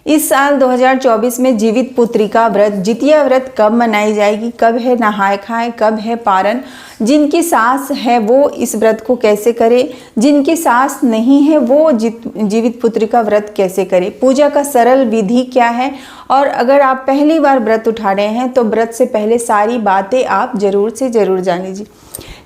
इस साल 2024 में जीवित पुत्रिका व्रत जितिया व्रत कब मनाई जाएगी, कब है नहाय खाए, कब है पारण, जिनकी सास है वो इस व्रत को कैसे करे, जिनकी सास नहीं है वो जीवित पुत्रिका व्रत कैसे करे, पूजा का सरल विधि क्या है, और अगर आप पहली बार व्रत उठा रहे हैं तो व्रत से पहले सारी बातें आप जरूर से जरूर जान लीजिए।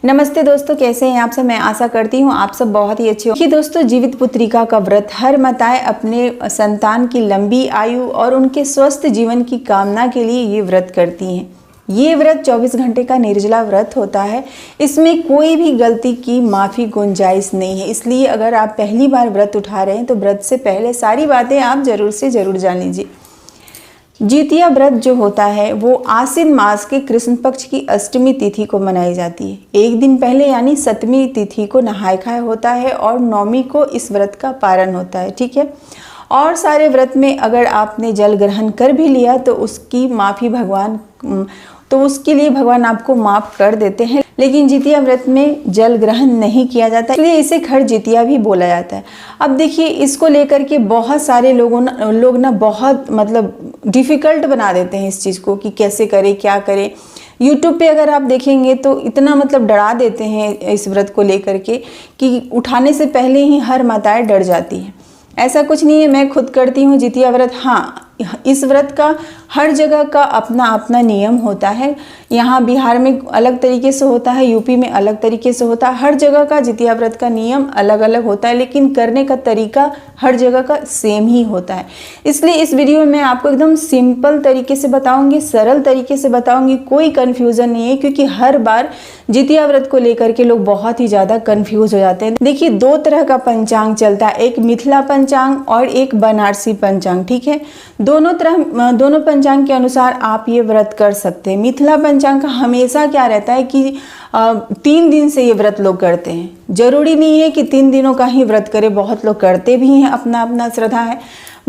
नमस्ते दोस्तों, कैसे हैं आप सब। मैं आशा करती हूँ आप सब बहुत ही अच्छे हो। कि दोस्तों, जीवित पुत्रिका का व्रत हर माताएं अपने संतान की लंबी आयु और उनके स्वस्थ जीवन की कामना के लिए ये व्रत करती हैं। ये व्रत 24 घंटे का निर्जला व्रत होता है। इसमें कोई भी गलती की माफ़ी गुंजाइश नहीं है। इसलिए अगर आप पहली बार व्रत उठा रहे हैं तो व्रत से पहले सारी बातें आप जरूर से जरूर जान लीजिए। जितिया व्रत जो होता है वो आश्विन मास के कृष्ण पक्ष की अष्टमी तिथि को मनाई जाती है। एक दिन पहले यानी 7वीं तिथि को नहाय खाए होता है और 9वीं को इस व्रत का पारण होता है। ठीक है। और सारे व्रत में अगर आपने जल ग्रहण कर भी लिया तो उसकी माफ़ी उसके लिए भगवान आपको माफ़ कर देते हैं। लेकिन जितिया व्रत में जल ग्रहण नहीं किया जाता, इसलिए इसे खड़ जितिया भी बोला जाता है। अब देखिए, इसको लेकर के बहुत सारे लोग ना बहुत डिफ़िकल्ट बना देते हैं इस चीज़ को कि कैसे करें, क्या करें। यूट्यूब पे अगर आप देखेंगे तो इतना डरा देते हैं इस व्रत को लेकर के कि उठाने से पहले ही हर माताएं डर जाती हैं। ऐसा कुछ नहीं है, मैं खुद करती हूँ जितिया व्रत। हाँ, इस व्रत का हर जगह का अपना अपना नियम होता है। यहाँ बिहार में अलग तरीके से होता है, यूपी में अलग तरीके से होता है। हर जगह का जितिया व्रत का नियम अलग अलग होता है, लेकिन करने का तरीका हर जगह का सेम ही होता है। इसलिए इस वीडियो में मैं आपको एकदम सिंपल तरीके से बताऊंगी, सरल तरीके से बताऊंगी, कोई कन्फ्यूज़न नहीं है। क्योंकि हर बार जितिया व्रत को लेकर के लोग बहुत ही ज़्यादा कन्फ्यूज हो जाते हैं। देखिए, 2 तरह का पंचांग चलता है, एक मिथिला पंचांग और एक बनारसी पंचांग। ठीक है। दोनों पंचांग के अनुसार आप ये व्रत कर सकते हैं। मिथिला पंचांग का हमेशा क्या रहता है कि 3 दिन से ये व्रत लोग करते हैं। जरूरी नहीं है कि 3 दिनों का ही व्रत करें, बहुत लोग करते भी हैं, अपना अपना श्रद्धा है।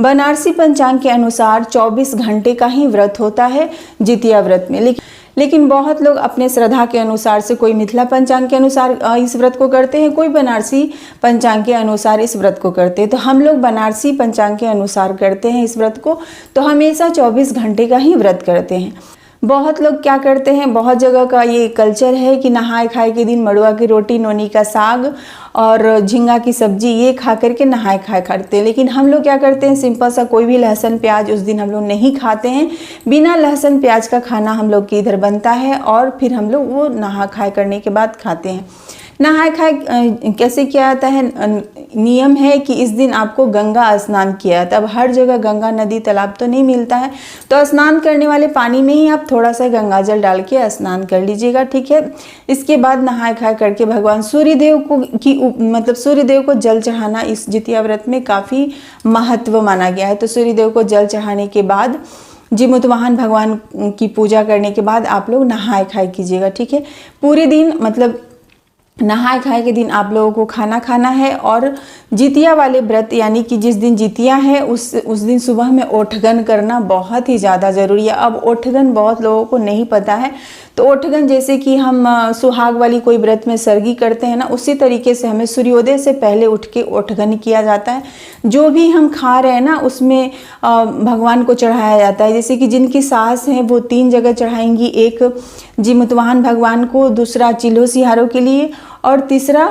बनारसी पंचांग के अनुसार 24 घंटे का ही व्रत होता है जितिया व्रत में। लेकिन बहुत लोग अपने श्रद्धा के अनुसार से, कोई मिथिला पंचांग के अनुसार इस व्रत को करते हैं, कोई बनारसी पंचांग के अनुसार इस व्रत को करते हैं। तो हम लोग बनारसी पंचांग के अनुसार करते हैं इस व्रत को, तो हमेशा 24 घंटे का ही व्रत करते हैं। बहुत लोग क्या करते हैं, बहुत जगह का ये कल्चर है कि नहाय खाए के दिन मड़ुआ की रोटी, नोनी का साग और झींगा की सब्जी ये खा करके नहाय खाए करते हैं। लेकिन हम लोग क्या करते हैं, सिंपल सा कोई भी लहसुन प्याज उस दिन हम लोग नहीं खाते हैं। बिना लहसुन प्याज का खाना हम लोग के इधर बनता है और फिर हम लोग वो नहा खाए करने के बाद खाते हैं। नहाय खाए कैसे किया जाता है, नियम है कि इस दिन आपको गंगा स्नान किया जाता है। अब हर जगह गंगा नदी तालाब तो नहीं मिलता है, तो स्नान करने वाले पानी में ही आप थोड़ा सा गंगा जल डाल के स्नान कर लीजिएगा। ठीक है। इसके बाद नहाय खाए करके भगवान सूर्यदेव को जल चढ़ाना इस जितिया व्रत में काफ़ी महत्व माना गया है। तो सूर्यदेव को जल चढ़ाने के बाद जीमूतवाहन भगवान की पूजा करने के बाद आप लोग नहाय खाए कीजिएगा। ठीक है। पूरे दिन नहाय खाए के दिन आप लोगों को खाना खाना है। और जितिया वाले व्रत यानी कि जिस दिन जितिया है उस दिन सुबह में ओठगन करना बहुत ही ज़्यादा ज़रूरी है। अब ओठगन बहुत लोगों को नहीं पता है, तो ओठगन जैसे कि हम सुहाग वाली कोई व्रत में सरगी करते हैं ना, उसी तरीके से हमें सूर्योदय से पहले उठ के ओठगन किया जाता है। जो भी हम खा रहे हैं ना उसमें भगवान को चढ़ाया जाता है। जैसे कि जिनकी सास हैं वो 3 जगह चढ़ाएंगी, एक जीमूतवाहन भगवान को, दूसरा चिल्हो सिहारों के लिए और तीसरा,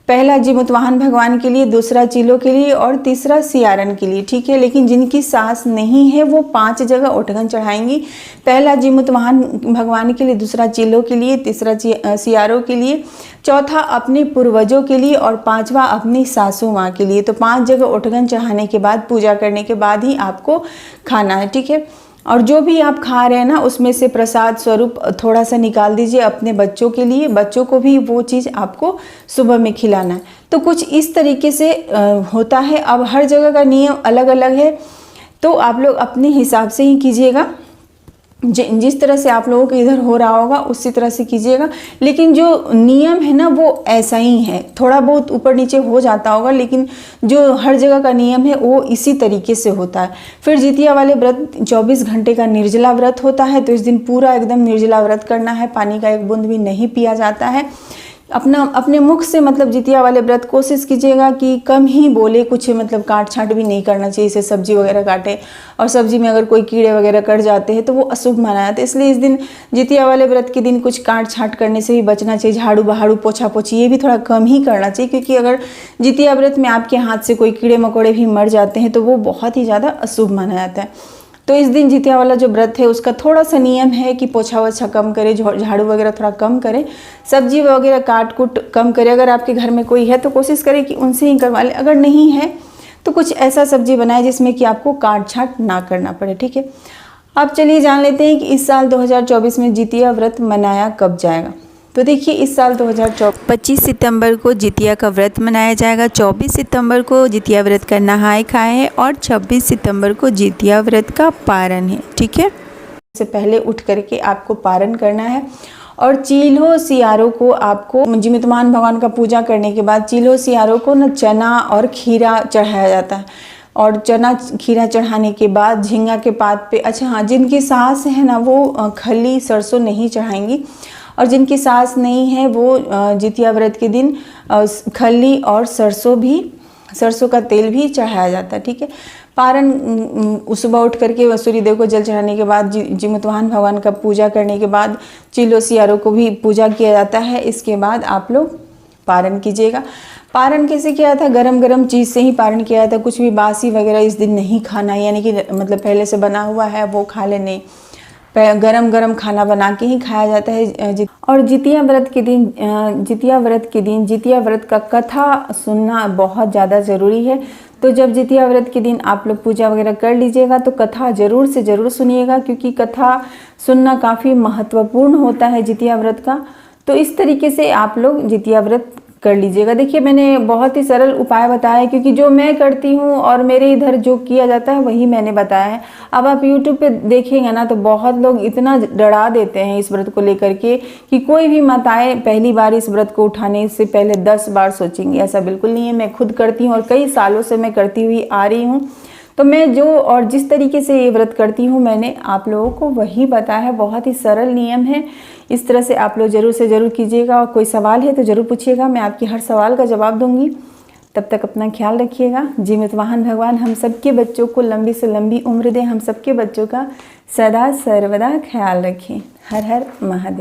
पहला जीमूतवाहन भगवान के लिए, दूसरा चिल्हो के लिए और तीसरा सियारन के लिए। ठीक है। लेकिन जिनकी सास नहीं है वो 5 जगह ओठगन चढ़ाएंगी। पहला जीमूतवाहन भगवान के लिए, दूसरा चिल्हो के लिए, तीसरा सियारों के लिए, चौथा अपने पूर्वजों के लिए और 5वां अपनी सासू माँ के लिए। तो 5 जगह ओठगन चढ़ाने के बाद, पूजा करने के बाद ही आपको खाना है। ठीक है। और जो भी आप खा रहे हैं ना उसमें से प्रसाद स्वरूप थोड़ा सा निकाल दीजिए अपने बच्चों के लिए, बच्चों को भी वो चीज़ आपको सुबह में खिलाना है। तो कुछ इस तरीके से होता है। अब हर जगह का नियम अलग अलग है, तो आप लोग अपने हिसाब से ही कीजिएगा। जिस तरह से आप लोगों के इधर हो रहा होगा उसी तरह से कीजिएगा। लेकिन जो नियम है ना वो ऐसा ही है, थोड़ा बहुत ऊपर नीचे हो जाता होगा, लेकिन जो हर जगह का नियम है वो इसी तरीके से होता है। फिर जितिया वाले व्रत 24 घंटे का निर्जला व्रत होता है, तो इस दिन पूरा एकदम निर्जला व्रत करना है। पानी का एक बूंद भी नहीं पिया जाता है। अपने मुख से मतलब जितिया वाले व्रत कोशिश कीजिएगा कि कम ही बोले, कुछ मतलब काट छाट भी नहीं करना चाहिए, जैसे सब्जी वगैरह काटे और सब्जी में अगर कोई कीड़े वगैरह कट जाते हैं तो वो अशुभ माना जाता है। इसलिए इस दिन जितिया वाले व्रत के दिन कुछ काट छाट करने से भी बचना चाहिए। झाड़ू बहाड़ू पोछा पोछी ये भी थोड़ा कम ही करना चाहिए, क्योंकि अगर जितिया व्रत में आपके हाथ से कोई कीड़े मकोड़े भी मर जाते हैं तो वो बहुत ही ज़्यादा अशुभ माना जाता है। तो इस दिन जितिया वाला जो व्रत है उसका थोड़ा सा नियम है कि पोछा वोछा कम करें, झाड़ू वगैरह थोड़ा कम करें, सब्जी वगैरह काट कुट कम करें। अगर आपके घर में कोई है तो कोशिश करें कि उनसे ही करवा लें, अगर नहीं है तो कुछ ऐसा सब्जी बनाए जिसमें कि आपको काट छाट ना करना पड़े, ठीक है। अब चलिए जान लेते हैं कि इस साल 2024 में जितिया व्रत मनाया कब जाएगा। तो देखिए इस साल 25 सितंबर को जितिया का व्रत मनाया जाएगा, 24 सितंबर को जितिया व्रत का नहाय खाए है और 26 सितंबर को जितिया व्रत का पारण है, ठीक है। इससे पहले उठ करके आपको पारण करना है और चील्हो सियारों को आपको जिमितमान भगवान का पूजा करने के बाद चील्हो सियारों को न चना और खीरा चढ़ाया जाता है। और चना खीरा चढ़ाने के बाद झींगा के पात पे, अच्छा हाँ, जिनकी सास है ना वो खली सरसों नहीं चढ़ाएंगी और जिनकी सास नहीं है वो जितिया व्रत के दिन खली और सरसों का तेल भी चढ़ाया जाता है, ठीक है। पारण सुबह उठ करके सूर्यदेव को जल चढ़ाने के बाद जिमितवाहन भगवान का पूजा करने के बाद चिलो सियारों को भी पूजा किया जाता है। इसके बाद आप लोग पारण कीजिएगा। पारण कैसे किया था? गरम गरम चीज़ से ही पारण किया था, कुछ भी बासी वगैरह इस दिन नहीं खाना, यानी कि मतलब पहले से बना हुआ है वो खा ले, नहीं, गरम गरम खाना बना के ही खाया जाता है। और जितिया व्रत के दिन जितिया व्रत का कथा सुनना बहुत ज़्यादा ज़रूरी है। तो जब जितिया व्रत के दिन आप लोग पूजा वगैरह कर लीजिएगा तो कथा ज़रूर से ज़रूर सुनिएगा, क्योंकि कथा सुनना काफ़ी महत्वपूर्ण होता है जितिया व्रत का। तो इस तरीके से आप लोग जितिया व्रत कर लीजिएगा। देखिए मैंने बहुत ही सरल उपाय बताया है, क्योंकि जो मैं करती हूँ और मेरे इधर जो किया जाता है वही मैंने बताया है। अब आप YouTube पे देखेंगे ना तो बहुत लोग इतना डरा देते हैं इस व्रत को लेकर के कि कोई भी माताएं पहली बार इस व्रत को उठाने से पहले 10 बार सोचेंगी। ऐसा बिल्कुल नहीं है। मैं खुद करती हूँ और कई सालों से मैं करती हुई आ रही हूँ। तो मैं जो और जिस तरीके से ये व्रत करती हूँ मैंने आप लोगों को वही बताया है। बहुत ही सरल नियम है, इस तरह से आप लोग ज़रूर से ज़रूर कीजिएगा। और कोई सवाल है तो ज़रूर पूछिएगा, मैं आपकी हर सवाल का जवाब दूंगी। तब तक अपना ख्याल रखिएगा। जिमितवाहन भगवान हम सबके बच्चों को लंबी से लंबी उम्र दे, हम सबके बच्चों का सदा सर्वदा ख्याल रखें। हर हर महादेव।